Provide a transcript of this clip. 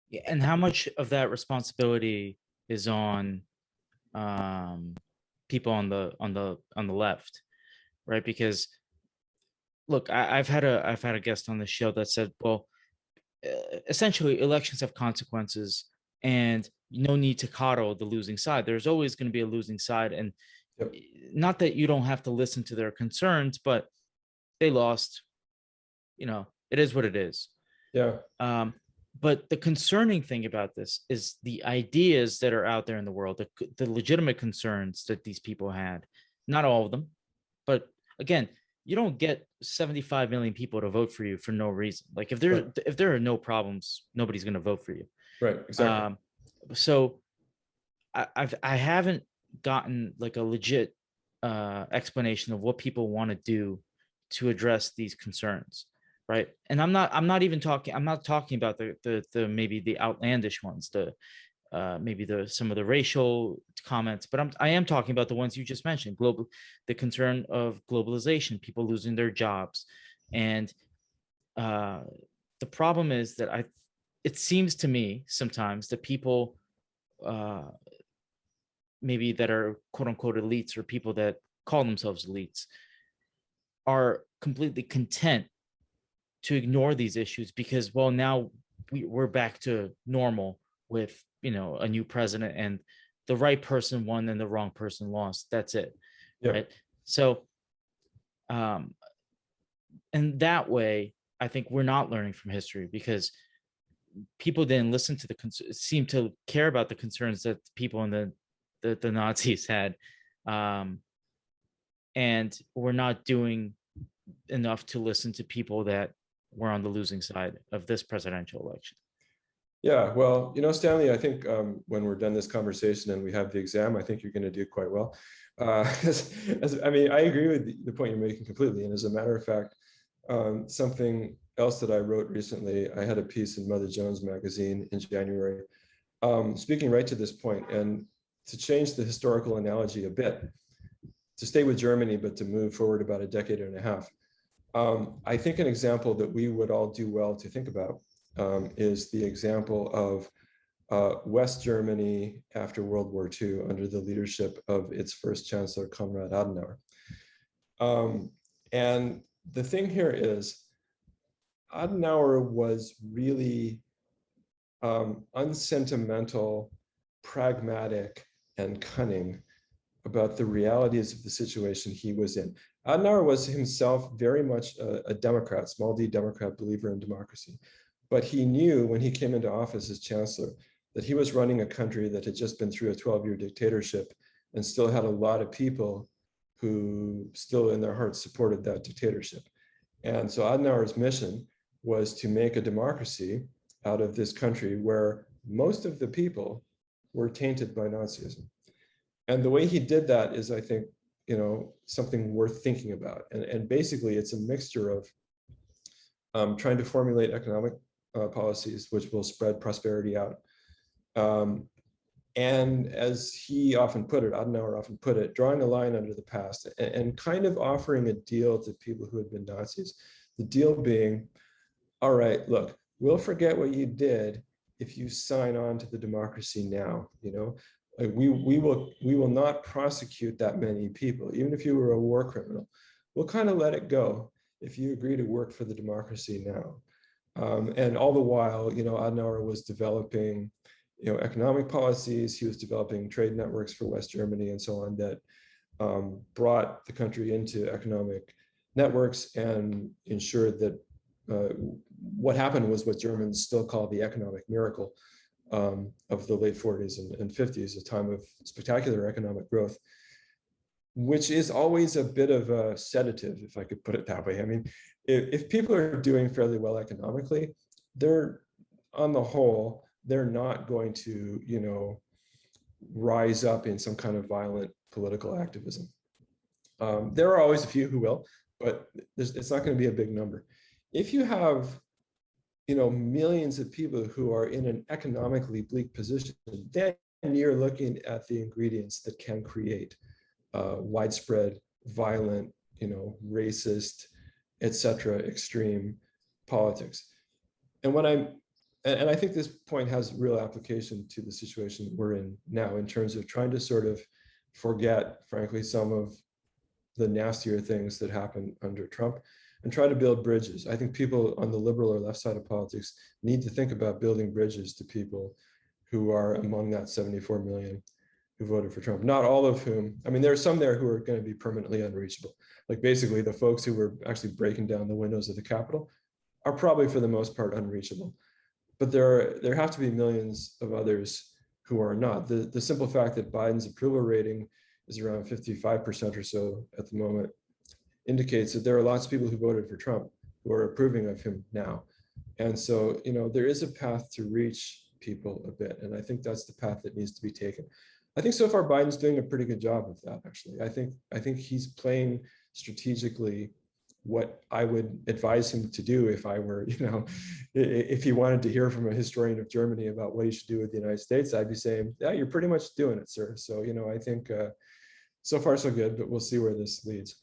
Yeah, and how much of that responsibility is on people on the left, right? Because look, I've had a guest on the show that said, well, essentially elections have consequences, and no need to coddle the losing side. There's always going to be a losing side, and Yep. not that you don't have to listen to their concerns, but they lost. It is what it is. Yeah. Um, but the concerning thing about this is the ideas that are out there in the world, the legitimate concerns that these people had. Not all of them, but again, you don't get 75 million people to vote for you for no reason. Like Right. if there are no problems, nobody's going to vote for you. Right. Exactly. Um, so I haven't gotten like a legit explanation of what people want to do to address these concerns, right? And I'm not talking about the maybe the outlandish ones, the maybe the some of the racial comments, but I am talking about the ones you just mentioned. The concern of globalization, people losing their jobs, and uh, the problem is that it seems to me sometimes that people uh, maybe that are quote unquote elites, or people that call themselves elites, are completely content to ignore these issues because, well, now we're back to normal with a new president, and the right person won and the wrong person lost. That's it, Yep. right? So um and that way, I think we're not learning from history, because people didn't listen to seem to care about the concerns that people in the Nazis had, um and we're not doing enough to listen to people that were on the losing side of this presidential election. Yeah, well, Stanley, I think when we're done this conversation and we have the exam, I think you're going to do quite well. I mean, I agree with the point you're making completely. And as a matter of fact, something else that I wrote recently, I had a piece in Mother Jones magazine in January, speaking right to this point, and to change the historical analogy a bit, to stay with Germany, but to move forward about a decade and a half. I think an example that we would all do well to think about is the example of West Germany after World War II under the leadership of its first chancellor, Konrad Adenauer. And the thing here is, Adenauer was really unsentimental, pragmatic, and cunning about the realities of the situation he was in. Adenauer was himself very much a Democrat, small d Democrat, believer in democracy. But he knew when he came into office as chancellor that he was running a country that had just been through a 12-year dictatorship and still had a lot of people who still in their hearts supported that dictatorship. And so Adenauer's mission was to make a democracy out of this country where most of the people were tainted by Nazism. And the way he did that is, I think, something worth thinking about. And basically, it's a mixture of trying to formulate economic policies which will spread prosperity out. And as he often put it, Adenauer often put it, drawing a line under the past and kind of offering a deal to people who had been Nazis. The deal being, all right, look, we'll forget what you did if you sign on to the democracy now. Like we will not prosecute that many people, even if you were a war criminal. We'll kind of let it go if you agree to work for the democracy now. And all the while, Adenauer was developing, economic policies. He was developing trade networks for West Germany and so on that brought the country into economic networks and ensured that what happened was what Germans still call the economic miracle of the late 40s and 50s, a time of spectacular economic growth, which is always a bit of a sedative, if I could put it that way. I mean, if people are doing fairly well economically, they're, on the whole, they're not going to, rise up in some kind of violent political activism. There are always a few who will, but it's not going to be a big number. If you have, millions of people who are in an economically bleak position, then you're looking at the ingredients that can create widespread, violent, racist, etc., extreme politics. And what I'm And I think this point has real application to the situation we're in now, in terms of trying to sort of forget, frankly, some of the nastier things that happened under Trump and try to build bridges. I think people on the liberal or left side of politics need to think about building bridges to people who are among that 74 million who voted for Trump. Not all of whom, I mean, there are some there who are going to be permanently unreachable. Like basically the folks who were actually breaking down the windows of the Capitol are probably for the most part unreachable. But there have to be millions of others who are not. The simple fact that Biden's approval rating is around 55% or so at the moment indicates that there are lots of people who voted for Trump who are approving of him now. And so, there is a path to reach people a bit. And I think that's the path that needs to be taken. I think so far Biden's doing a pretty good job of that, actually. I think he's playing strategically what I would advise him to do if I were, if he wanted to hear from a historian of Germany about what he should do with the United States, I'd be saying, yeah, you're pretty much doing it, sir. So, I think so far so good, but we'll see where this leads.